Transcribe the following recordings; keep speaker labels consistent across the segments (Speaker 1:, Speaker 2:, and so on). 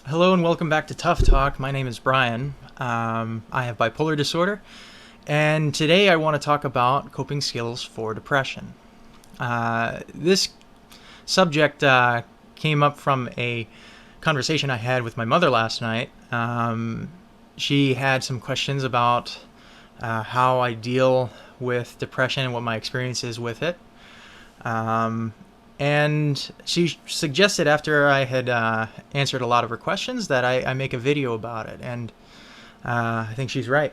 Speaker 1: Hello and welcome back to Tough Talk. My name is Brian. I have bipolar disorder, and today I want to talk about coping skills for depression. This subject came up from a conversation I had with my mother last night. She had some questions about how I deal with depression and what my experience is with it. And she suggested, after I had answered a lot of her questions, that I make a video about it. And I think she's right.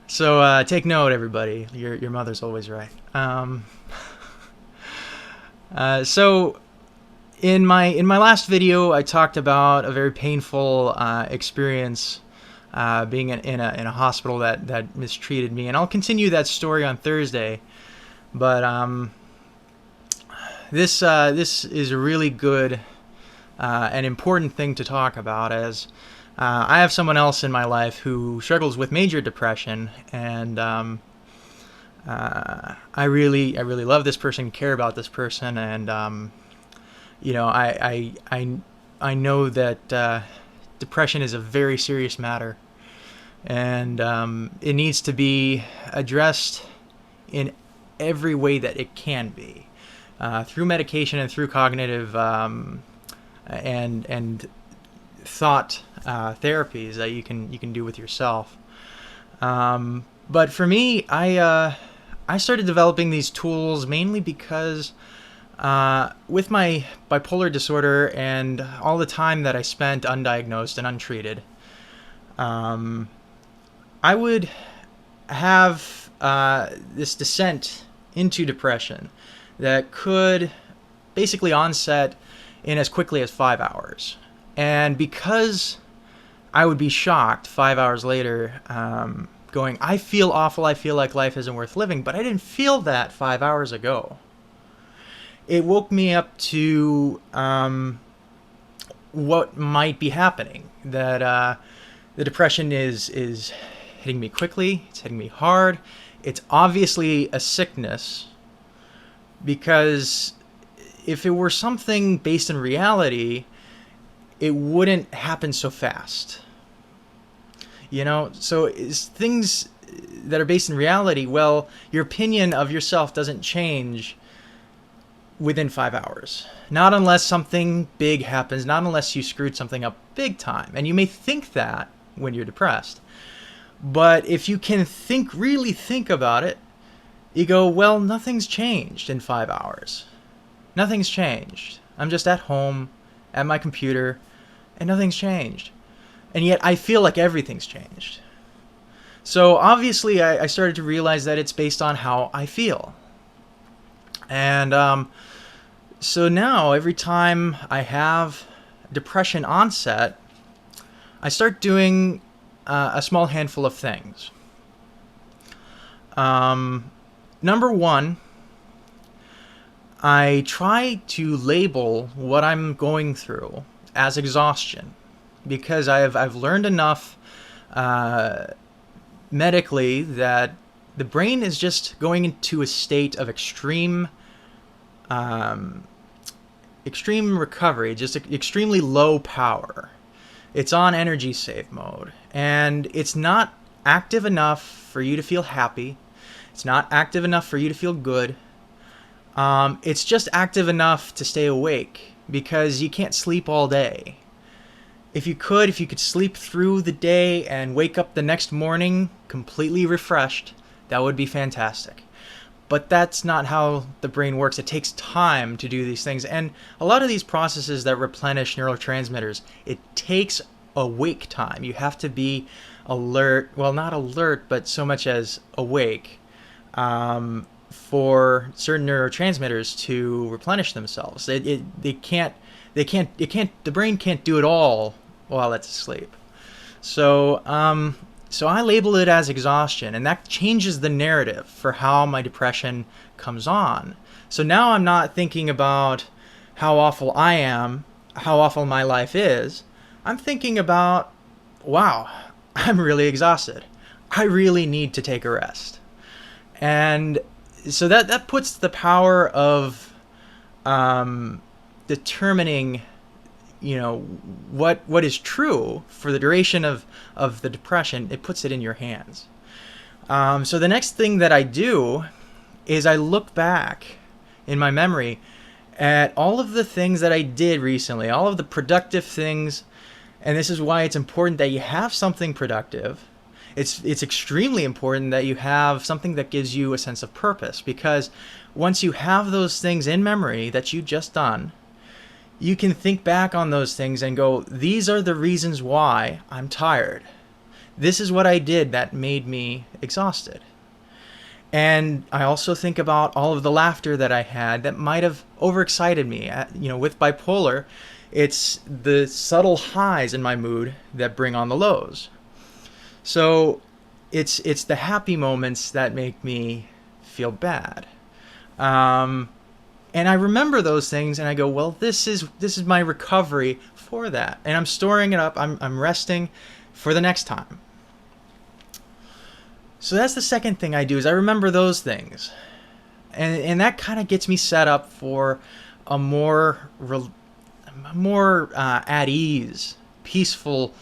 Speaker 1: So take note, everybody. Your mother's always right. So in my last video, I talked about a very painful experience being in a hospital that mistreated me, and I'll continue that story on Thursday. But this is a really good and important thing to talk about, as I have someone else in my life who struggles with major depression, and I really love this person, care about this person, and I know that depression is a very serious matter, and it needs to be addressed in every way that it can be, through medication and through cognitive and thought therapies that you can do with yourself. But for me, I started developing these tools mainly because with my bipolar disorder and all the time that I spent undiagnosed and untreated, I would have this descent into depression that could basically onset in as quickly as 5 hours. And because I would be shocked 5 hours later, going, I feel awful, I feel like life isn't worth living, but I didn't feel that 5 hours ago. It woke me up to what might be happening, that the depression is hitting me quickly, it's hitting me hard. It's obviously a sickness, because if it were something based in reality, it wouldn't happen so fast. So it's things that are based in reality, well, your opinion of yourself doesn't change within 5 hours. Not unless something big happens, not unless you screwed something up big time. And you may think that when you're depressed. But if you can really think about it, you go, well, nothing's changed in 5 hours. Nothing's changed. I'm just at home, at my computer, and nothing's changed. And yet I feel like everything's changed. So obviously I started to realize that it's based on how I feel. And so now every time I have depression onset, I start doing a small handful of things. Number one, I try to label what I'm going through as exhaustion, because I've learned enough medically that the brain is just going into a state of extreme recovery, just extremely low power. It's on energy save mode, and it's not active enough for you to feel happy. It's not active enough for you to feel good. It's just active enough to stay awake, because you can't sleep all day. If you could sleep through the day and wake up the next morning completely refreshed, that would be fantastic. But that's not how the brain works. It takes time to do these things. And a lot of these processes that replenish neurotransmitters, it takes awake time. You have to be alert, well, not alert, but so much as awake, for certain neurotransmitters to replenish themselves. The brain can't do it all while it's asleep. So I label it as exhaustion, and that changes the narrative for how my depression comes on. So now I'm not thinking about how awful I am, how awful my life is. I'm thinking about, wow, I'm really exhausted. I really need to take a rest. And so that puts the power of determining what is true for the duration of the depression, it puts it in your hands. So the next thing that I do is I look back in my memory at all of the things that I did recently, all of the productive things. And this is why it's important that you have something productive. It's extremely important that you have something that gives you a sense of purpose, because once you have those things in memory that you just done, you can think back on those things and go, these are the reasons why I'm tired. This is what I did that made me exhausted. And I also think about all of the laughter that I had that might have overexcited me. With bipolar, it's the subtle highs in my mood that bring on the lows. So it's the happy moments that make me feel bad. And I remember those things and I go, well, this is my recovery for that. And I'm storing it up. I'm resting for the next time. So that's the second thing I do, is I remember those things. And that kind of gets me set up for a more at ease, peaceful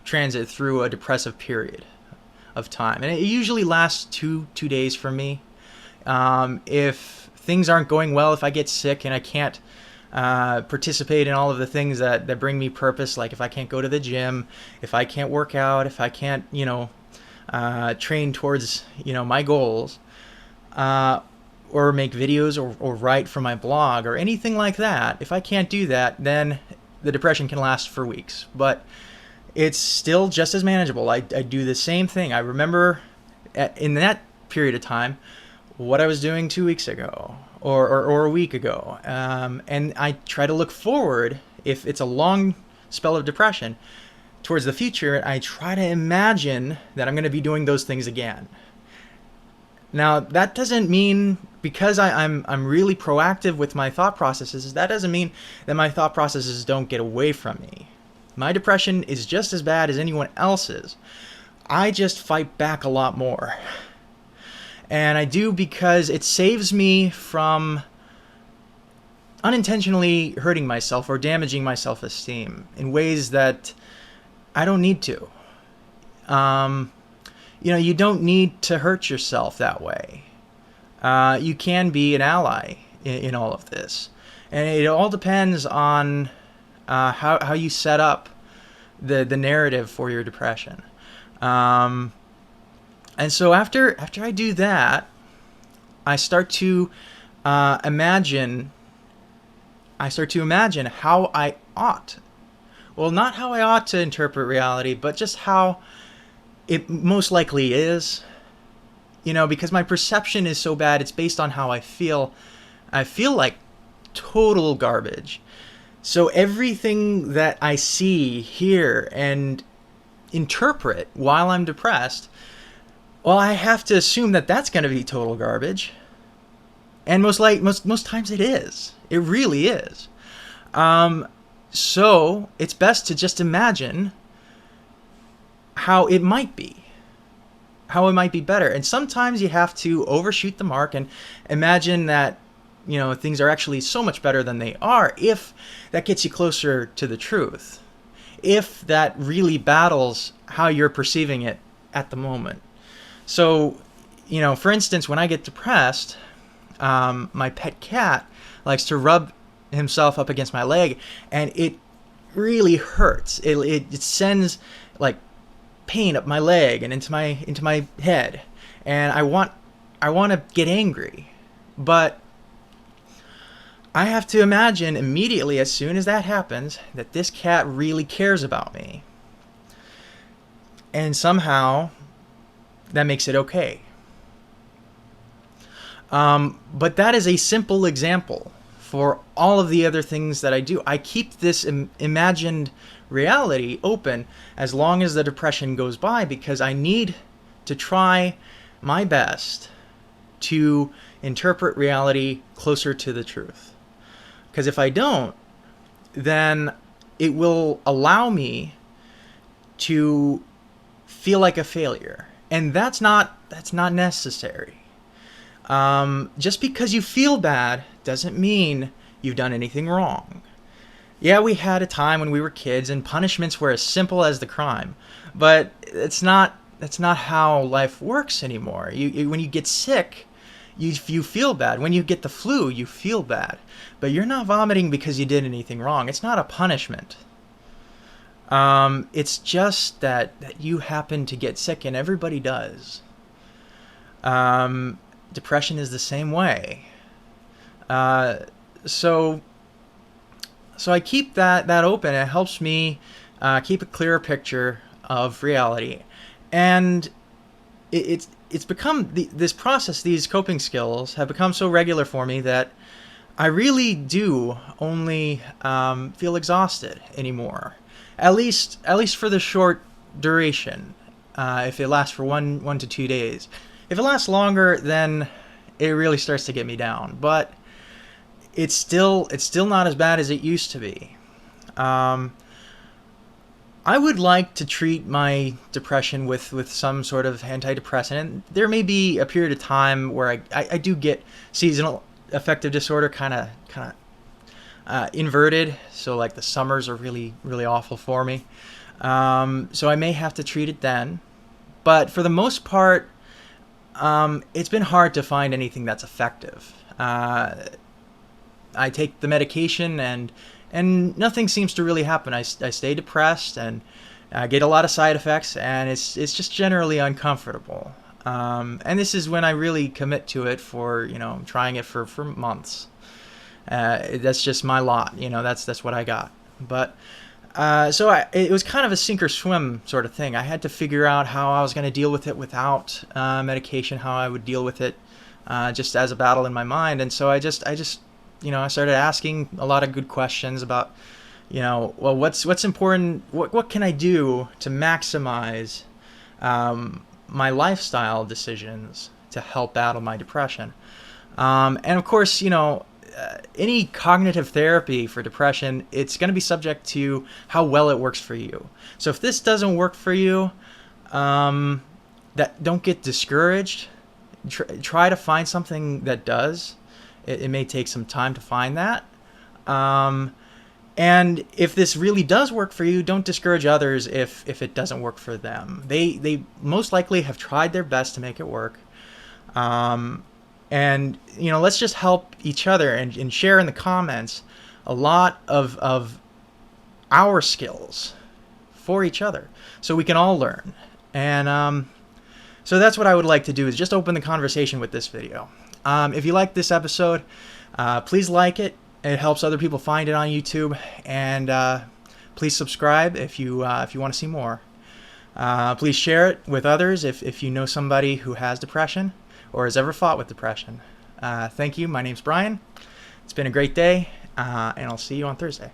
Speaker 1: transit through a depressive period of time. And it usually lasts two days for me. If things aren't going well, if I get sick and I can't participate in all of the things that bring me purpose, like if I can't go to the gym, if I can't work out, if I can't, train towards, my goals, or make videos or write for my blog or anything like that, if I can't do that, then the depression can last for weeks. But it's still just as manageable. I do the same thing. I remember in that period of time what I was doing 2 weeks ago or a week ago. And I try to look forward, if it's a long spell of depression, towards the future. I try to imagine that I'm going to be doing those things again. Now, that doesn't mean, because I'm really proactive with my thought processes, that doesn't mean that my thought processes don't get away from me. My depression is just as bad as anyone else's. I just fight back a lot more. And I do because it saves me from unintentionally hurting myself or damaging my self-esteem in ways that I don't need to. You don't need to hurt yourself that way. You can be an ally in all of this. And it all depends on how you set up the narrative for your depression. And so after I do that, I start to imagine how I ought. Well, not how I ought to interpret reality, but just how it most likely is. Because my perception is so bad, it's based on how I feel. I feel like total garbage. So everything that I see, hear, and interpret while I'm depressed, well, I have to assume that that's going to be total garbage. And most times it is. It really is. So it's best to just imagine how it might be better. And sometimes you have to overshoot the mark and imagine that, things are actually so much better than they are, if that gets you closer to the truth, if that really battles how you're perceiving it at the moment. So, for instance, when I get depressed, my pet cat likes to rub himself up against my leg, and it really hurts. It sends like pain up my leg and into my head, and I want to get angry, but I have to imagine immediately, as soon as that happens, that this cat really cares about me, and somehow that makes it okay. But that is a simple example for all of the other things that I do. I keep this imagined reality open as long as the depression goes by, because I need to try my best to interpret reality closer to the truth. Because if I don't, then it will allow me to feel like a failure. And that's not necessary. Just because you feel bad doesn't mean you've done anything wrong. Yeah, we had a time when we were kids and punishments were as simple as the crime, but that's not how life works anymore. When you get sick, you feel bad. When you get the flu, you feel bad, but you're not vomiting because you did anything wrong. It's not a punishment. It's just that you happen to get sick, and everybody does. Depression is the same way. Uh, so so I keep that open. It helps me keep a clearer picture of reality, and it's become this process. These coping skills have become so regular for me that I really do only feel exhausted anymore. At least for the short duration. If it lasts for 1 to 2 days. If it lasts longer, then it really starts to get me down. But it's still not as bad as it used to be. I would like to treat my depression with some sort of antidepressant. And there may be a period of time where I do get seasonal affective disorder kind of inverted. So like the summers are really, really awful for me. So I may have to treat it then. But for the most part, it's been hard to find anything that's effective. I take the medication and nothing seems to really happen. I stay depressed and I get a lot of side effects, and it's just generally uncomfortable. And this is when I really commit to it for, trying it for months. That's just my lot, that's what I got. But it was kind of a sink or swim sort of thing. I had to figure out how I was going to deal with it without medication, how I would deal with it just as a battle in my mind. And so I started asking a lot of good questions about, well, what's important? What can I do to maximize my lifestyle decisions to help battle my depression? And of course, any cognitive therapy for depression, it's going to be subject to how well it works for you. So if this doesn't work for you, don't get discouraged. Try to find something that does. It may take some time to find that. And if this really does work for you, don't discourage others if it doesn't work for them. They most likely have tried their best to make it work. And, let's just help each other and share in the comments a lot of our skills for each other so we can all learn. And so that's what I would like to do, is just open the conversation with this video. If you like this episode, please like it. It helps other people find it on YouTube. And please subscribe if you want to see more. Please share it with others if you know somebody who has depression or has ever fought with depression. Thank you. My name's Brian. It's been a great day, and I'll see you on Thursday.